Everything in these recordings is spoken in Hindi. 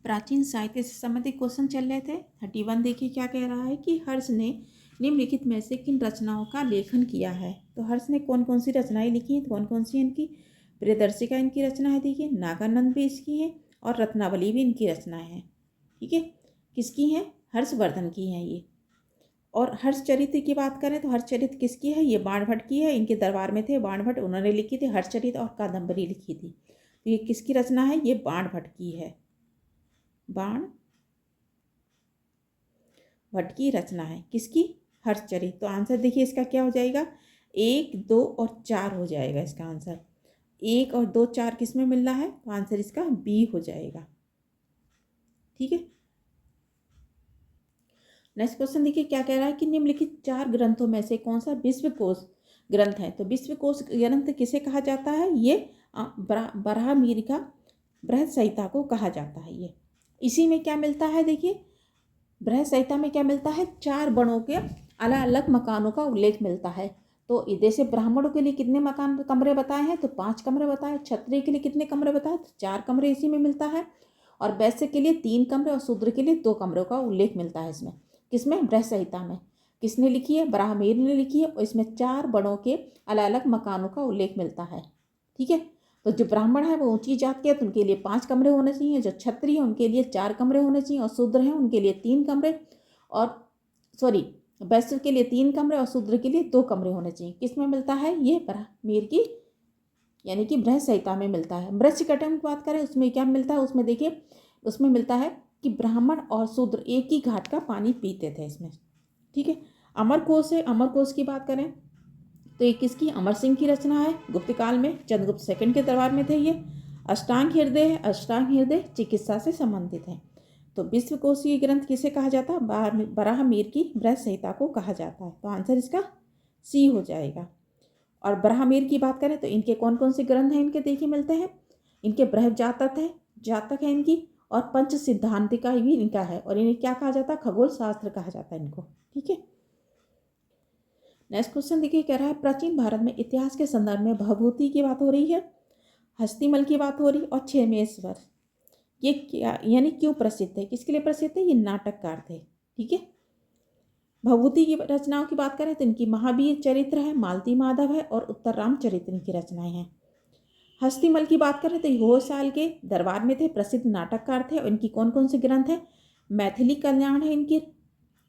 प्राचीन साहित्य से संबंधित क्वेश्चन चल रहे थे। 31 देखिए क्या कह रहा है कि हर्ष ने निम्नलिखित में से किन रचनाओं का लेखन किया है। तो हर्ष ने कौन कौन सी रचनाएं लिखी हैं, कौन कौन सी इनकी प्रियदर्शिका इनकी रचना है। देखिए नागानंद भी इसकी है और रत्नावली भी इनकी रचनाएं हैं। ठीक है, किसकी हैं? हर्षवर्धन की हैं ये। और हर्षचरित्र की बात करें तो हर्षचरित्र किसकी है? ये बाणभट्ट की है। इनके दरबार में थे बाणभट्ट, उन्होंने लिखी थी हर्षचरित्र और कादम्बरी लिखी थी। तो ये किसकी रचना है? ये बाणभट्ट की है। बाणभट्ट की रचना है। किसकी? हर्षचरित्र। तो आंसर देखिए इसका क्या हो जाएगा? 1, 2 और 4 हो जाएगा इसका आंसर। 1 और 2, 4 किस में मिल रहा है? तो आंसर इसका बी हो जाएगा। ठीक है, नेक्स्ट क्वेश्चन देखिए क्या कह रहा है कि निम्नलिखित 4 ग्रंथों में से कौन सा विश्वकोश ग्रंथ है। तो विश्वकोश ग्रंथ किसे कहा जाता है? ये बराहमिहिर का बृहद संहिता को कहा जाता है। ये इसी में क्या मिलता है? देखिए बृहद संहिता में क्या मिलता है? 4 वर्णों के अलग अलग मकानों का उल्लेख मिलता है। तो जैसे ब्राह्मणों के लिए कितने मकान कमरे बताए हैं? तो 5 कमरे बताए। क्षत्रिय के लिए कितने कमरे बताए? तो 4 कमरे इसी में मिलता है। और वैश्य के लिए 3 कमरे और शूद्र के लिए 2 कमरों का उल्लेख मिलता है इसमें। किसमें? बृहद संहिता में। किसने लिखी है? बराहमिहिर ने लिखी है। और इसमें 4 वर्णों के अलग अलग मकानों का उल्लेख मिलता है। ठीक है, तो जो ब्राह्मण है वो ऊंची जात के, तो उनके लिए 5 कमरे होने चाहिए। जो क्षत्रिय है उनके लिए 4 कमरे होने चाहिए। और शूद्र हैं उनके लिए 3 कमरे, और सॉरी वैश्य के लिए 3 कमरे और शूद्र के लिए 2 कमरे होने चाहिए। किस में मिलता है? ये बराहमिहिर की यानी कि बृहद संहिता में मिलता है। मृच्छकटिकम की बात करें उसमें क्या मिलता है? उसमें देखिए उसमें मिलता है कि ब्राह्मण और शूद्र एक ही घाट का पानी पीते थे इसमें। ठीक है, अमरकोश है। अमरकोश की बात करें तो ये किसकी? अमर सिंह की रचना है। गुप्त काल में चंद्रगुप्त सेकंड के दरबार में थे ये। अष्टांग हृदय है। अष्टांग हृदय चिकित्सा से संबंधित है। तो विश्वकोशीय ग्रंथ किसे कहा जाता है? बराहमिहिर की बृहद संहिता को कहा जाता है। तो आंसर इसका सी हो जाएगा। और बराहमिहिर की बात करें तो इनके कौन कौन से ग्रंथ हैं? इनके देखिए मिलते हैं। इनके बृहद जातक है इनकी, और पंच सिद्धांतिका भी इनका है। और इन्हें क्या कहा जाता है? खगोल शास्त्र कहा जाता है इनको। ठीक है, नेक्स्ट क्वेश्चन देखिए कह रहा है प्राचीन भारत में इतिहास के संदर्भ में भभूति की बात हो रही है, हस्तिमल की बात हो रही और क्षेमेश्वर, ये क्या यानी क्यों प्रसिद्ध है? किसके लिए प्रसिद्ध है? ये नाटककार थे। ठीक है, भभूति की रचनाओं की बात करें तो इनकी महावीर चरित्र है, मालती माधव है और उत्तर राम चरित्र इनकी रचनाएं हैं। हस्तिमल की बात करें तो होशाल के दरबार में थे, प्रसिद्ध नाटककार थे। और इनकी कौन कौन से ग्रंथ हैं? मैथिली कल्याण है इनकी।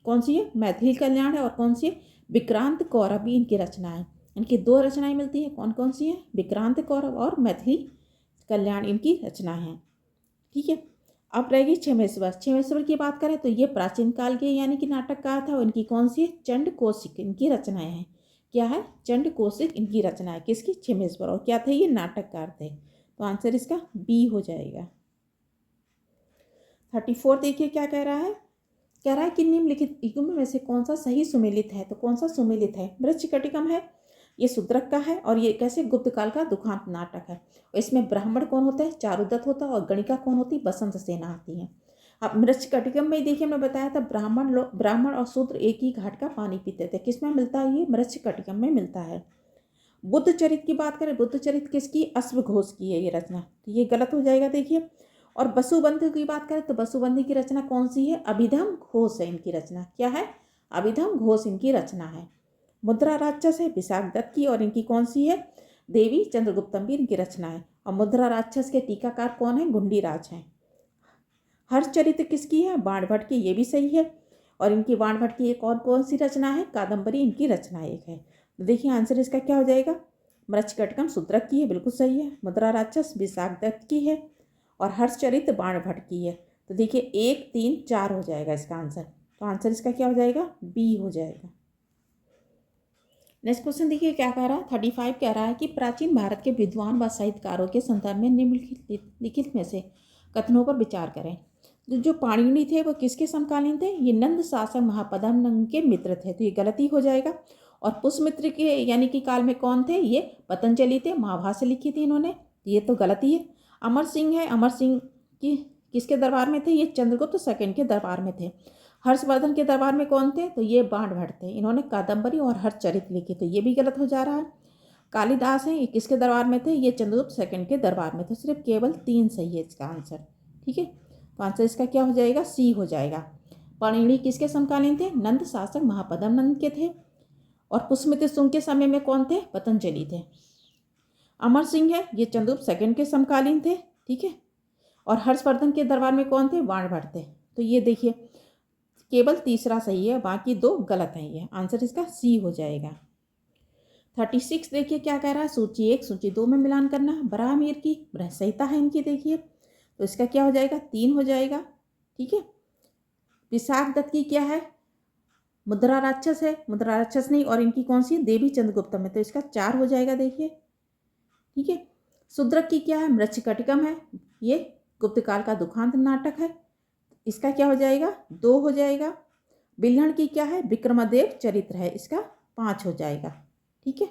कौन सी है? मैथिली कल्याण है। और कौन सी है? विक्रांत कौरव भी इनकी रचना है। इनकी 2 रचनाएं मिलती हैं। कौन कौन सी हैं? विक्रांत कौरव और मैथिली कल्याण इनकी रचना है। ठीक है, अब रहेगी क्षेमेश्वर। क्षेमेश्वर की बात करें तो ये प्राचीन काल के यानी कि नाटककार था। इनकी कौन सी है? चंड कौशिक इनकी रचनाएं हैं। क्या है? चंड कौशिक इनकी रचना है। किसकी? क्षेमेश्वर। और क्या थे? ये नाटककार थे। तो आंसर इसका बी हो जाएगा। 34 देखिए क्या कह रहा है? कह रहा है कि निम्नलिखित युग्म में से कौन सा सही सुमेलित है। तो कौन सा सुमेलित है? मृच्छकटिकम है, ये शूद्रक का है। और ये कैसे? गुप्त काल का दुखांत नाटक है। और इसमें ब्राह्मण कौन होता है? चारुदत्त होता है। और गणिका कौन होती? बसंत सेना आती है। अब मृच्छकटिकम में देखिए मैं बताया था ब्राह्मण और शूद्र एक ही घाट का पानी पीते थे। किस में मिलता है? ये मृच्छकटिकम में मिलता है। बुद्ध चरित्र की बात करें, बुद्ध चरित्र किसकी? अश्वघोष की है ये रचना। तो ये गलत हो जाएगा देखिए। और वसुबंध की बात करें तो वसुबंध की रचना कौन सी है? अभिधम घोष है इनकी रचना। क्या है? अभिधम घोष इनकी रचना है। मुद्रा राक्षस है विशाख दत्त की। और इनकी कौन सी है? देवी चंद्रगुप्तम भी इनकी रचना है। और मुद्रा राक्षस के टीकाकार कौन है? गुंडीराज हैं। हर्षचरित्र किसकी है? बाणभट्ट की। ये भी सही है। और इनकी बाणभट्ट की एक और कौन सी रचना है? कादम्बरी इनकी रचना एक है। तो देखिए आंसर इसका क्या हो जाएगा? मृच्छकटिकम शूद्रक की है, बिल्कुल सही है। मुद्रा राक्षस विशाख दत्त की है। और हर्षचरित्र बाणभट्ट की है। तो देखिए 1, 3, 4 हो जाएगा इसका आंसर। तो आंसर इसका क्या हो जाएगा? बी हो जाएगा। नेक्स्ट क्वेश्चन देखिए क्या कह रहा है? 35 कह रहा है कि प्राचीन भारत के विद्वान व साहित्यकारों के संदर्भ में निम्नलिखित में से कथनों पर विचार करें। जो पाणिनि थे वो किसके समकालीन थे? ये नंद शासक महापद्मनंद के मित्र थे। तो ये गलती हो जाएगा। और पुष्यमित्र के यानी कि काल में कौन थे? ये पतंजलि थे। महाभाष्य लिखी थी इन्होंने। ये तो गलती है। अमर सिंह है। अमर सिंह की किसके दरबार में थे? ये चंद्रगुप्त सेकंड के दरबार में थे। हर्षवर्धन के दरबार में कौन थे? तो ये बाणभट्ट थे। इन्होंने कादम्बरी और हर्षचरित्र लिखी। तो ये भी गलत हो जा रहा है। कालिदास हैं, ये किसके दरबार में थे? ये चंद्रगुप्त सेकंड के दरबार में थे। सिर्फ केवल 3 सही है इसका आंसर। ठीक है, तो आंसर इसका क्या हो जाएगा, सी हो जाएगा। पाणिनि किसके समकालीन थे, नंद शासक महापद्म नंद के थे। और पुष्यमित्र शुंग के समय में कौन थे, पतंजलि थे। अमर सिंह है, ये चंद्रगुप्त सेकंड के समकालीन थे, ठीक है। और हर्षवर्धन के दरबार में कौन थे, बाणभट्ट थे। तो ये देखिए केवल तीसरा सही है, बाकी दो गलत हैं। ये आंसर इसका सी हो जाएगा। 36 देखिए क्या कह रहा है, सूची 1 सूची 2 में मिलान करना। बराहमीर की बृहत संहिता है इनकी, देखिए तो इसका क्या हो जाएगा, 3 हो जाएगा, ठीक है। विशाख दत्त की क्या है, मुद्रा राक्षस है, मुद्रा राक्षस नहीं, और इनकी कौन सी है, देवी चंद्रगुप्तम है, तो इसका 4 हो जाएगा, देखिए, ठीक है। शूद्रक की क्या है, मृच्छकटिकम है, ये गुप्त काल का दुखांत नाटक है, इसका क्या हो जाएगा, 2 हो जाएगा। बिल्हण की क्या है, विक्रमादेव चरित्र है, इसका 5 हो जाएगा, ठीक है।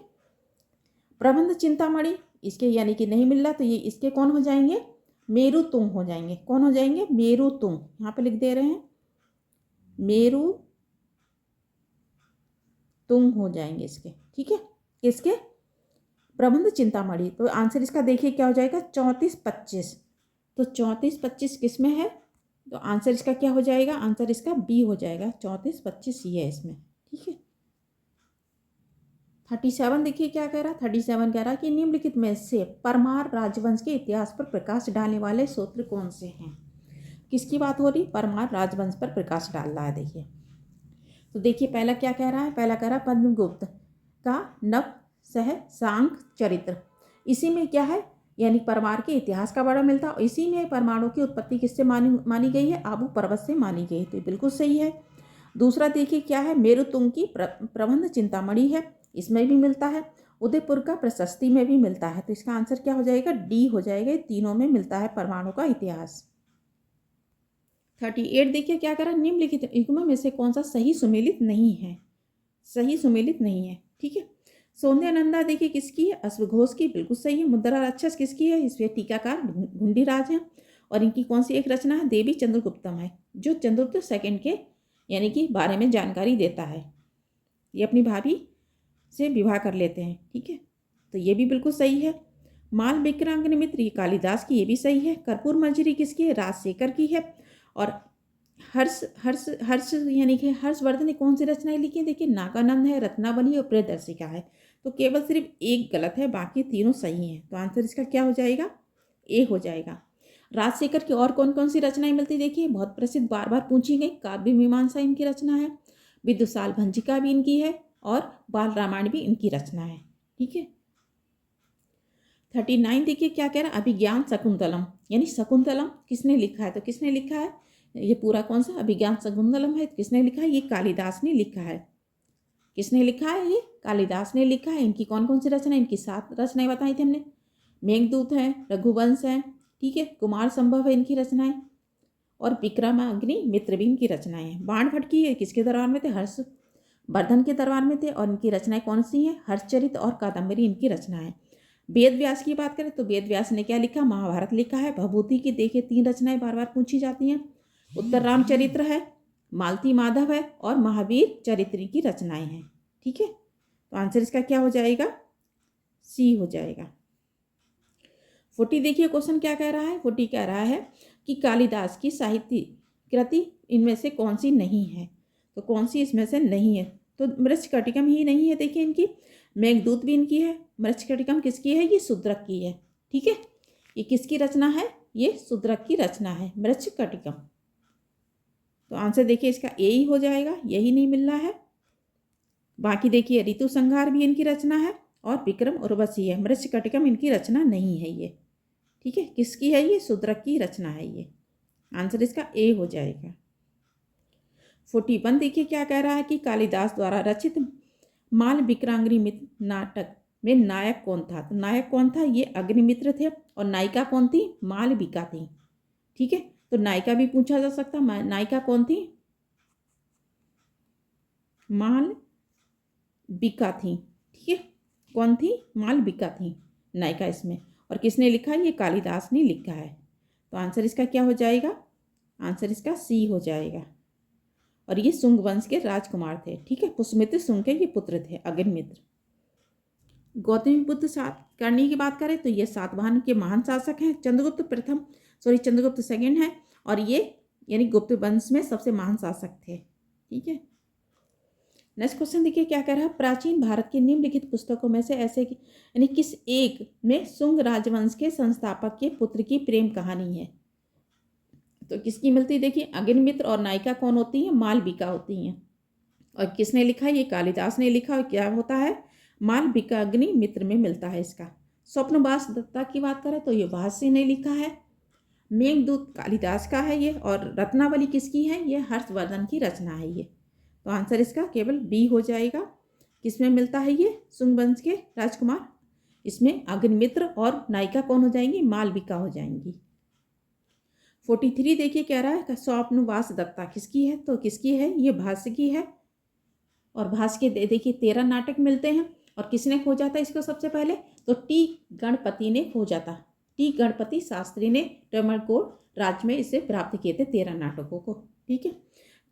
प्रबंध चिंतामणि इसके यानी कि नहीं मिल रहा, तो ये इसके कौन हो जाएंगे, मेरु तुंग हो जाएंगे। कौन हो जाएंगे, मेरु तुंग, यहाँ पे लिख दे रहे हैं, मेरु तुंग हो जाएंगे इसके, ठीक है। इसके प्रबंध चिंतामणि, तो आंसर इसका देखिए क्या हो जाएगा, 34-25। तो 34-25 किस में है, तो आंसर इसका क्या हो जाएगा, आंसर इसका बी हो जाएगा, 34-25 ये है इसमें, ठीक है। 37 देखिए क्या कह रहा है, 37 कह रहा है कि निम्नलिखित में से परमार राजवंश के इतिहास पर प्रकाश डालने वाले सूत्र कौन से हैं। किसकी बात हो रही, परमार राजवंश पर प्रकाश डाल रहा है, देखिए। तो देखिए पहला क्या कह रहा है, पहला कह रहा है पद्मगुप्त का नव सह सांख चरित्र, इसी में क्या है, यानी परमार के इतिहास का बड़ा मिलता है। इसी में परमाणु की उत्पत्ति किससे मानी गई है, आबू पर्वत से मानी गई है, तो बिल्कुल सही है। दूसरा देखिए क्या है, मेरुतुंग की प्रबंध चिंतामणि है, इसमें भी मिलता है। उदयपुर का प्रशस्ति में भी मिलता है, तो इसका आंसर क्या हो जाएगा, डी हो जाएगा। तीनों में मिलता है परमाणु का इतिहास। 38 देखिए क्या करा, निम्नलिखित युग्म में से कौन सा सही सुमेलित नहीं है, सही सुमेलित नहीं है, ठीक है। सौंदर्यनंदा देखिए किसकी है, अश्वघोष की, बिल्कुल सही है। मुद्रा राक्षस किसकी है, इसमें टीकाकार घुंडीराज हैं। और इनकी कौन सी एक रचना है, देवी चंद्रगुप्तम है, जो चंद्रगुप्त सेकंड के यानी कि बारे में जानकारी देता है। ये अपनी भाभी से विवाह कर लेते हैं, ठीक है, तो ये भी बिल्कुल सही है। माल विक्रांगनी मित्र ये कालिदास की, ये भी सही है। कर्पूर मंजरी किसकी है, राजशेखर की है। और हर्ष हर्ष हर्ष यानी कि हर्षवर्धन ने कौन सी रचनाएं लिखी है, देखिए नागानंद है, रत्नावली और प्रियदर्शिका है। तो केवल सिर्फ एक गलत है, बाकी तीनों सही हैं, तो आंसर इसका क्या हो जाएगा, ए हो जाएगा। राजशेखर की और कौन कौन सी रचनाएं मिलती, देखिए बहुत प्रसिद्ध बार बार पूछी गई काव्य मीमांसा इनकी रचना है, विदुषाल भंजिका भी इनकी है, और बाल रामायण भी इनकी रचना है, ठीक है। 39 देखिए क्या कह रहा है, अभिज्ञान शकुंतलम, यानी शकुंतलम किसने लिखा है, तो किसने लिखा है, ये पूरा कौन सा अभिज्ञान शकुंतलम है, किसने लिखा है, ये कालिदास ने लिखा है। किसने लिखा है, ये कालिदास ने लिखा है। इनकी कौन कौन सी रचना, इनकी 7 रचनाएं बताई थी हमने, मेघदूत है, रघुवंश है, ठीक है, कुमार संभव है इनकी रचनाएं, और विक्रमाग्नि मित्र भी इनकी रचनाएं हैं। बाणभट्ट की किसके दरबार में थे, हर्षवर्धन के दरबार में थे, और इनकी रचनाएं कौन सी हैं, हर्षचरित और कादम्बरी इनकी रचना है। वेद व्यास की बात करें तो वेद व्यास ने क्या लिखा, महाभारत लिखा है। भभूति की देखिए 3 रचनाएं बार बार पूछी जाती हैं, उत्तर रामचरित्र है, मालती माधव है, और महावीर चरित्र की रचनाएं हैं, ठीक है। तो आंसर इसका क्या हो जाएगा, सी हो जाएगा। 40 देखिए क्वेश्चन क्या कह रहा है, 40 कह रहा है कि कालिदास की साहित्य कृति इनमें से कौन सी नहीं है, तो कौन सी इसमें से नहीं है, तो मृच्छकटिकम ही नहीं है। देखिए इनकी मेघदूत भी इनकी है, मृच्छकटिकम किसकी है, ये शूद्रक की है, ठीक है। ये किसकी रचना है, ये शूद्रक की रचना है मृच्छकटिकम। तो आंसर देखिए इसका ए ही हो जाएगा, यही नहीं मिल रहा है। बाकी देखिए ऋतु संहार भी इनकी रचना है, और विक्रम उर्वशी है, मृच्छकटिकम इनकी रचना नहीं है ये, ठीक है। किसकी है, ये शूद्रक की रचना है ये, आंसर इसका ए हो जाएगा। 41 देखिए क्या कह रहा है कि कालिदास द्वारा रचित माल विक्रांगनी मित्र नाटक में नायक कौन था, तो नायक कौन था, ये अग्निमित्र थे, और नायिका कौन थी, मालविका थी, ठीक है। तो नायिका भी पूछा जा सकता, नायिका कौन थी, मालविका थी, ठीक है। कौन थी, मालविका थी नायिका इसमें। और किसने लिखा है, ये कालिदास ने लिखा है, तो आंसर इसका क्या हो जाएगा, आंसर इसका सी हो जाएगा। और ये शुंग वंश के राजकुमार थे, ठीक है, पुष्यमित्र शुंग के ये पुत्र थे, अग्निमित्र। गौतमी बुद्ध करनी की बात करें तो ये सातवाहन के महान शासक हैं। चंद्रगुप्त सेकंड है, और ये यानी गुप्त वंश में सबसे महान शासक थे। ठीक है, नेक्स्ट क्वेश्चन देखिए क्या कह रहा है, प्राचीन भारत की निम्नलिखित पुस्तकों में से ऐसे यानी किस एक में शुंग राजवंश के संस्थापक के पुत्र की प्रेम कहानी है। तो किसकी मिलती है, देखिए अग्निमित्र और नायिका कौन होती है, मालविका होती हैं। और किसने लिखा, ये कालिदास ने लिखा। और क्या होता है, मालविका अग्निमित्र में मिलता है इसका। स्वप्नवास दत्ता की बात करें तो ये भाष्य ने लिखा है। मेघदूत कालिदास का है ये। और रत्नावली किसकी है, ये हर्षवर्धन की रचना है ये। तो आंसर इसका केवल बी हो जाएगा। किसमें मिलता है ये, शुंग वंश के राजकुमार। इसमें अग्निमित्र और नायिका कौन हो जाएंगी, मालविका हो जाएंगी। 43 देखिए क्या रहा है, स्वप्नवास दत्ता किसकी है, तो किसकी है, ये भाष्य की है। और भाष्य के देखिए 13 नाटक मिलते हैं। और किसने खोजा था इसको सबसे पहले, तो टी गणपति ने खोजा था। टी गणपति शास्त्री ने तमिलनाडु राज्य में इसे प्राप्त किए थे 13 नाटकों को। ठीक है,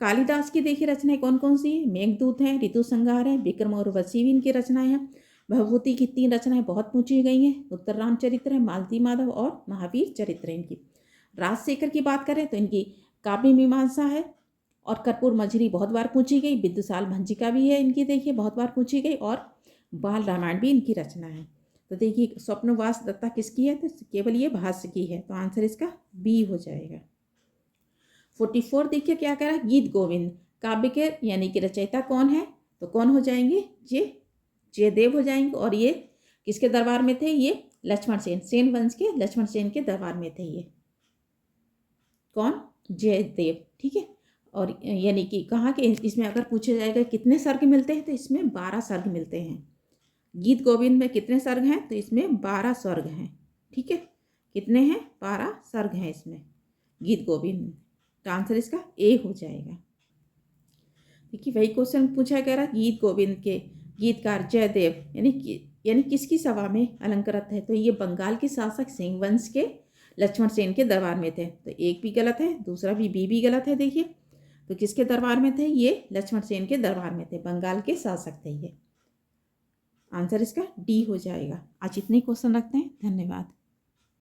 कालिदास की देखिए रचनाएं कौन कौन सी है, मेघदूत हैं, ऋतु संहार है, विक्रम और उर्वशी इनकी रचनाएं हैं। भगवती की 3 रचनाएं बहुत पूछी गई हैं, उत्तर रामचरित्र है, मालती माधव और महावीर चरित्र है इनकी। राजशेखर की बात करें तो इनकी काव्य मीमांसा है। और कर्पूर मझरी बहुत बार पूछी गई। विदुषाल भंजिका भी है इनकी, देखिए बहुत बार पूछी गई। और बाल रामायण भी इनकी रचना है। तो देखिए स्वप्नवास दत्ता किसकी है, तो केवल ये भाष्य की है। तो आंसर इसका बी हो जाएगा। 44 देखिए क्या कह रहा है, गीत गोविंद काव्य के यानी कि रचयिता कौन है, तो कौन हो जाएंगे, जयदेव हो जाएंगे। और ये किसके दरबार में थे, ये लक्ष्मण सेन, सेन वंश के लक्ष्मण सेन के दरबार में थे ये। कौन, जयदेव। ठीक है, और यानी कि कहाँ के, इसमें अगर पूछा जाएगा कितने सर्ग मिलते हैं, तो इसमें 12 सर्ग मिलते हैं। गीत गोविंद में कितने सर्ग हैं, तो इसमें 12 सर्ग हैं। ठीक है, कितने हैं, 12 सर्ग हैं इसमें गीत गोविंद में। तो आंसर इसका ए हो जाएगा। देखिए वही क्वेश्चन पूछा गया रहा, गीत गोविंद के गीतकार जयदेव यानी किसकी सभा में अलंकृत है, तो ये बंगाल के शासक सिंह वंश के लक्ष्मण सेन के दरबार में थे। तो एक भी गलत है, दूसरा भी बी भी गलत है। देखिए तो किसके दरबार में थे, ये लक्ष्मण सेन के दरबार में थे, बंगाल के शासक थे ये। आंसर इसका डी हो जाएगा। आज इतने क्वेश्चन रखते हैं, धन्यवाद।